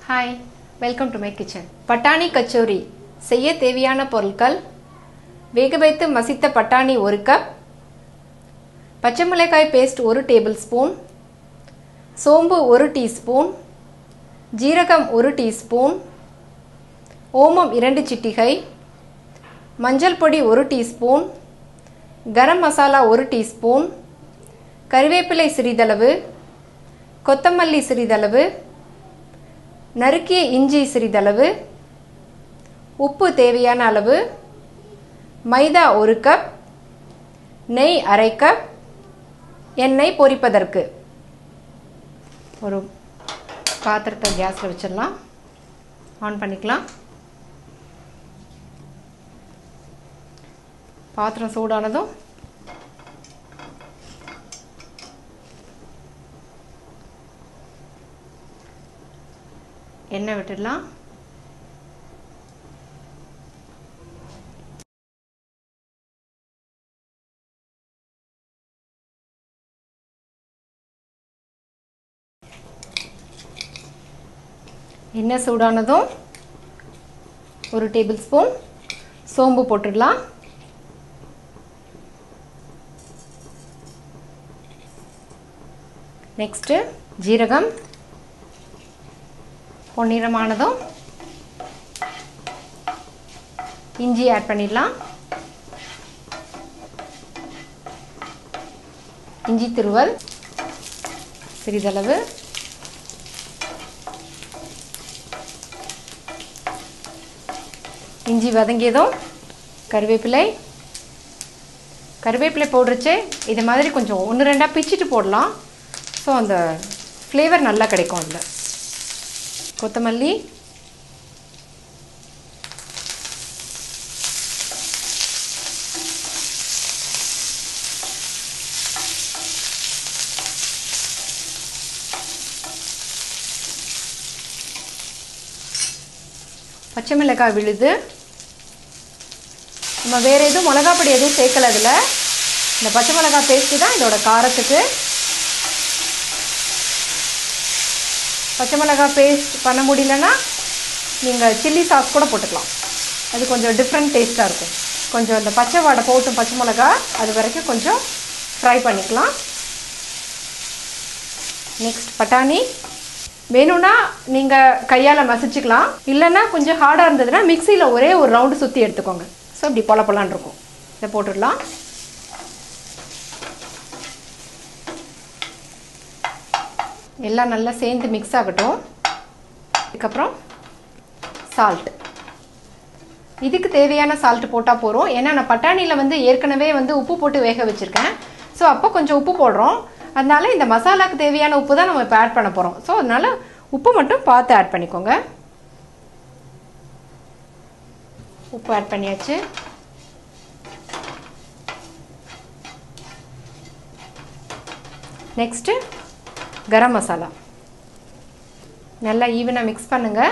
Hi, welcome to my kitchen. பட்டாணி கச்சோரி செய்ய தேவையான பொருட்கள்: வேக வைத்து மசித்த பட்டாணி 1 கப், பச்சை மிளகாய் பேஸ்ட் 1 டேபிள்ஸ்பூன், சோம்பு 1 டீஸ்பூன், ஜீரகம் 1 டீஸ்பூன், ஓமம் 2 சிட்டிகை, மஞ்சள் பொடி 1 டீஸ்பூன், கரம் மசாலா 1 டீஸ்பூன், கறிவேப்பிலை சிறிதளவு, கொத்தமல்லி சிறிதளவு, நறுக்கிய இஞ்சி சிறிதளவு, உப்பு தேவையான அளவு, மைதா 1 கப், நெய் அரை கப், எண்ணெய் பொரிப்பதற்கு. ஒரு பாத்திரத்தை கேஸில் வச்சிடலாம், ஆன் பண்ணிக்கலாம். பாத்திரம் சூடானதும் எண்ணெய் விட்டுடலாம். எண்ணெய் சூடானதும் 1 டேபிள்ஸ்பூன் சோம்பு போட்டுடலாம். நெக்ஸ்ட்டு ஜீரகம் பொன்னிறமானதும் இஞ்சி ஆட் பண்ணிடலாம். இஞ்சி துருவல் சிறிதளவு, இஞ்சி வதங்கியதும் கறிவேப்பிலை போடுறச்சே இது மாதிரி கொஞ்சம் 1-2 பிச்சிட்டு போடலாம். ஸோ அந்த ஃப்ளேவர் நல்லா கிடைக்கும். அதில் கொத்தமல்லி, பச்சை மிளகாய் விழுது. நம்ம வேறு எதுவும் மிளகாப்பொடி எதுவும் சேர்க்கல. அதில் இந்த பச்சை மிளகாய் பேஸ்ட்டு தான் இதோட காரத்துக்கு. பச்சை மிளகாய் பேஸ்ட் பண்ண முடியலன்னா நீங்கள் சில்லி சாஸ் கூட போட்டுக்கலாம். அது கொஞ்சம் டிஃப்ரெண்ட் டேஸ்ட்டாக இருக்கும். கொஞ்சம் இந்த பச்சை வாடை போட்டும் பச்சை மிளகாய் அது வரைக்கும் கொஞ்சம் ஃப்ரை பண்ணிக்கலாம். நெக்ஸ்ட் பட்டாணி வேணும்னா நீங்கள் கையால் மசிச்சுக்கலாம். இல்லைன்னா கொஞ்சம் ஹார்டாக இருந்ததுன்னா மிக்சியில் ஒரே ஒரு ரவுண்டு சுற்றி எடுத்துக்கோங்க. ஸோ இப்படி பொலப்பொலான்னு இருக்கும். இதை போட்டுடலாம். எல்லாம் நல்லா சேர்ந்து மிக்ஸ் ஆகட்டும். அதுக்கப்புறம் சால்ட், இதுக்கு தேவையான சால்ட் போட்டால் போகிறோம். ஏன்னா நான் பட்டாணியில் ஏற்கனவே உப்பு போட்டு வேக வச்சுருக்கேன். ஸோ அப்போ கொஞ்சம் உப்பு போடுறோம். அதனால இந்த மசாலாவுக்கு தேவையான உப்பு தான் நம்ம இப்போ ஆட் பண்ண போகிறோம். ஸோ அதனால் உப்பு மட்டும் பார்த்து ஆட் பண்ணிக்கோங்க. உப்பு ஆட் பண்ணியாச்சு. நெக்ஸ்ட்டு கரம் மசாலா நல்லா ஈவனாக மிக்ஸ் பண்ணுங்கள்.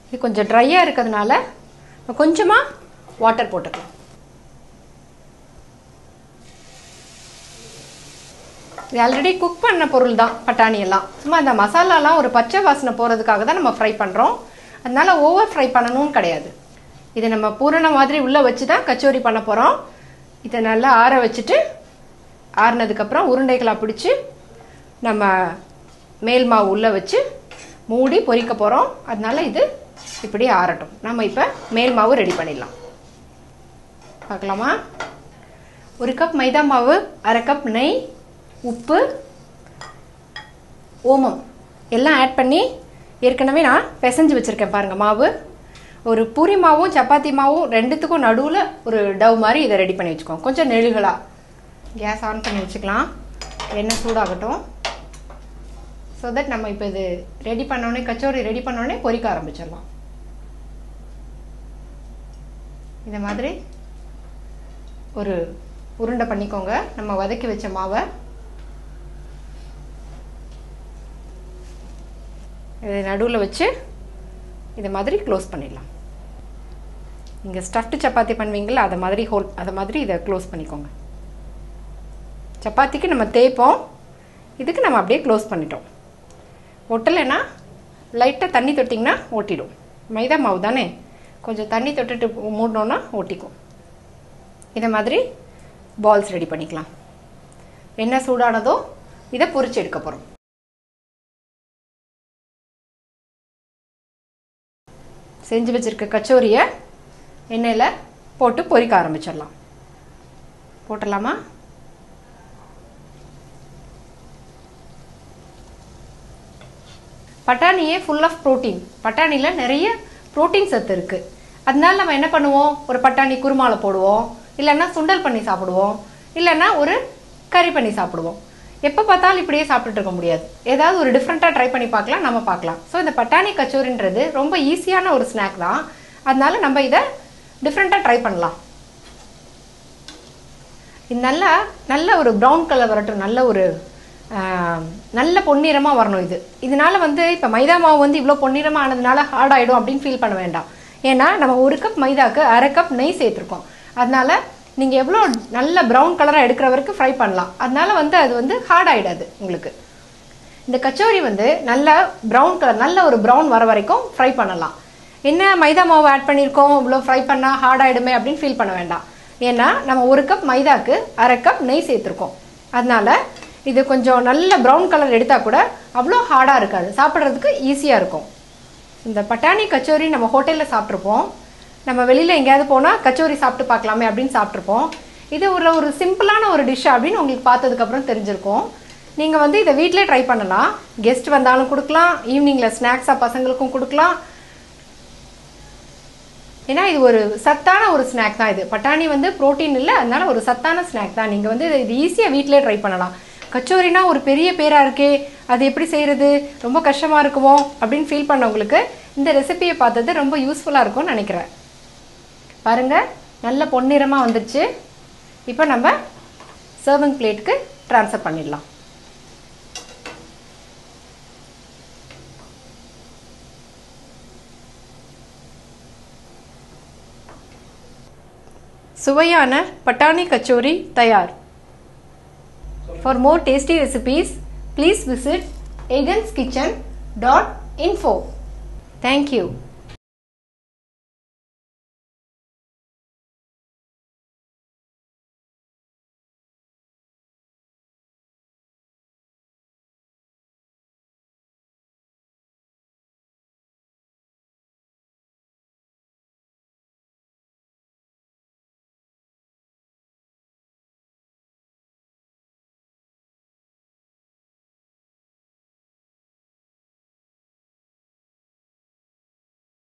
இது கொஞ்சம் ட்ரையாக இருக்கிறதுனால கொஞ்சமாக வாட்டர் போட்டுக்கலாம். இது ஆல்ரெடி குக் பண்ண பொருள் தான் பட்டாணியெல்லாம். சும்மா அந்த மசாலாலாம் ஒரு பச்சை வாசனை போகிறதுக்காக தான் நம்ம ஃப்ரை பண்ணுறோம். அதனால் ஓவர் ஃப்ரை பண்ணணும்னு கிடையாது. இதை நம்ம பூரண மாதிரி உள்ளே வச்சு தான் கச்சோரி பண்ண போகிறோம். இதை நல்லா ஆற வச்சுட்டு ஆறினதுக்கப்புறம் உருண்டைகளாக பிடிச்சி நம்ம மேல் மாவு உள்ளே வச்சு மூடி பொரிக்க போகிறோம். அதனால் இது இப்படி ஆறட்டும். நம்ம இப்போ மேல் மாவு ரெடி பண்ணிடலாம். பார்க்கலாமா? 1 கப் மைதா மாவு, அரை கப் நெய், உப்பு, ஓமம் எல்லாம் ஆட் பண்ணி ஏற்கனவே நான் பிசைஞ்சு வச்சுருக்கேன். பாருங்கள், மாவு ஒரு பூரி மாவும் சப்பாத்தி மாவும் ரெண்டுத்துக்கும் நடுவில் ஒரு டவ் மாதிரி இதை ரெடி பண்ணி வச்சுக்கோங்க. கொஞ்சம் நெழுகலாக கேஸ் ஆன் பண்ணி வச்சுக்கலாம். எண்ணெய் சூடாகட்டும். ஸோ தட் நம்ம இப்போ இது ரெடி பண்ணோடனே கச்சோரி ரெடி பண்ணோடனே பொரிக்க ஆரம்பிச்சிடலாம். இந்த மாதிரி ஒரு உருண்டை பண்ணிக்கோங்க. நம்ம வதக்கி வச்ச மாவை இதை நடுவில் வச்சு இதை மாதிரி க்ளோஸ் பண்ணிடலாம். நீங்கள் ஸ்டஃப்டு சப்பாத்தி பண்ணுவீங்களா அதை மாதிரி அதை மாதிரி இதை க்ளோஸ் பண்ணிக்கோங்க. சப்பாத்திக்கு நம்ம தேய்ப்போம், இதுக்கு நம்ம அப்படியே க்ளோஸ் பண்ணிட்டோம். ஒட்டலைன்னா லைட்டாக தண்ணி தொட்டிங்கன்னா ஒட்டிடும். மைதா மாவு தானே, கொஞ்சம் தண்ணி தொட்டுட்டு மூடணுன்னா ஒட்டிக்கும். இதை மாதிரி பால்ஸ் ரெடி பண்ணிக்கலாம். எண்ணெய் சூடானதோ இதை பொரிச்சு எடுக்க போகிறோம். செஞ்சு வச்சுருக்க கச்சோரியை எண்ணெயில் போட்டு பொரிக்க ஆரம்பிச்சிடலாம். போட்டுடலாமா? பட்டாணியே ஃபுல் ஆஃப் ப்ரோட்டீன். பட்டாணியில் நிறைய ப்ரோட்டீன் சத்து இருக்குது. அதனால நம்ம என்ன பண்ணுவோம், ஒரு பட்டாணி குருமாவில் போடுவோம், இல்லைன்னா சுண்டல் பண்ணி சாப்பிடுவோம், இல்லைன்னா ஒரு கறி பண்ணி சாப்பிடுவோம். எப்போ பார்த்தாலும் இப்படியே சாப்பிட்டுட்டு இருக்க முடியாது. ஏதாவது ஒரு டிஃப்ரெண்ட்டாக ட்ரை பண்ணி பார்க்கலாம், நம்ம பார்க்கலாம். ஸோ இந்த பட்டாணி கச்சோரின்றது ரொம்ப ஈஸியான ஒரு ஸ்நாக் தான். அதனால நம்ம இதை டிஃப்ரெண்ட்டாக ட்ரை பண்ணலாம். இது நல்ல ஒரு ப்ரௌன் கலர் வரட்டும், நல்ல பொன்னிறமாக வரணும். இதனால இப்போ மைதா மாவு இவ்வளோ பொன்னிறமாக ஆனதுனால ஹார்ட் ஆகிடும் அப்படின்னு ஃபீல் பண்ண வேண்டாம். ஏன்னா நம்ம 1 கப் மைதாக்கு 1/2 கப் நெய் சேர்த்துருக்கோம். அதனால நீங்கள் எவ்வளோ நல்ல ப்ரௌன் கலராக எடுக்கிற வரைக்கும் ஃப்ரை பண்ணலாம். அதனால அது ஹார்ட் ஆகிடாது உங்களுக்கு. இந்த கச்சோரி நல்ல ப்ரௌன் கலர், நல்ல ஒரு ப்ரௌன் வர வரைக்கும் ஃப்ரை பண்ணலாம். என்ன மைதா மாவு ஆட் பண்ணியிருக்கோம், இவ்வளோ ஃப்ரை பண்ணால் ஹார்ட் ஆகிடுமே அப்படின்னு ஃபீல் பண்ண வேண்டாம். ஏன்னா நம்ம 1 கப் மைதாக்கு 1/2 கப் நெய் சேர்த்துருக்கோம். அதனால இது கொஞ்சம் நல்ல ப்ரௌன் கலர் எடுத்தால் கூட அவ்வளோ ஹார்டாக இருக்காது, சாப்பிட்றதுக்கு ஈஸியாக இருக்கும். இந்த பட்டாணி கச்சோரி நம்ம ஹோட்டலில் சாப்பிட்ருப்போம், நம்ம வெளியில் எங்கேயாவது போனால் கச்சோரி சாப்பிட்டு பார்க்கலாமே அப்படின்னு சாப்பிட்ருப்போம். இது ஒரு சிம்பிளான ஒரு டிஷ் அப்படின்னு உங்களுக்கு பார்த்ததுக்கப்புறம் தெரிஞ்சிருக்கும். நீங்கள் இதை வீட்டிலே ட்ரை பண்ணலாம். கெஸ்ட் வந்தாலும் கொடுக்கலாம், ஈவினிங்கில் ஸ்நாக்ஸாக பசங்களுக்கும் கொடுக்கலாம். ஏன்னா இது ஒரு சத்தான ஒரு ஸ்நாக் தான். இது பட்டாணி ப்ரோட்டீன் இல்லை, அதனால ஒரு சத்தான ஸ்நாக் தான். நீங்கள் இது ஈஸியாக வீட்டிலே ட்ரை பண்ணலாம். கச்சோரினா ஒரு பெரிய பேராக இருக்கே, அது எப்படி செய்கிறது, ரொம்ப கஷ்டமாக இருக்குமோ அப்படின்னு ஃபீல் பண்ணவங்களுக்கு இந்த ரெசிபியை பார்த்தது ரொம்ப யூஸ்ஃபுல்லாக இருக்கும்னு நினைக்கிறேன். பாருங்கள், நல்ல பொன்னிறமாக வந்துடுச்சு. இப்போ நம்ம சர்விங் பிளேட்டுக்கு ட்ரான்ஸ்ஃபர் பண்ணிடலாம். சுவையான பட்டாணி கச்சோரி தயார். For more tasty recipes, please visit eganskitchen.info. Thank you.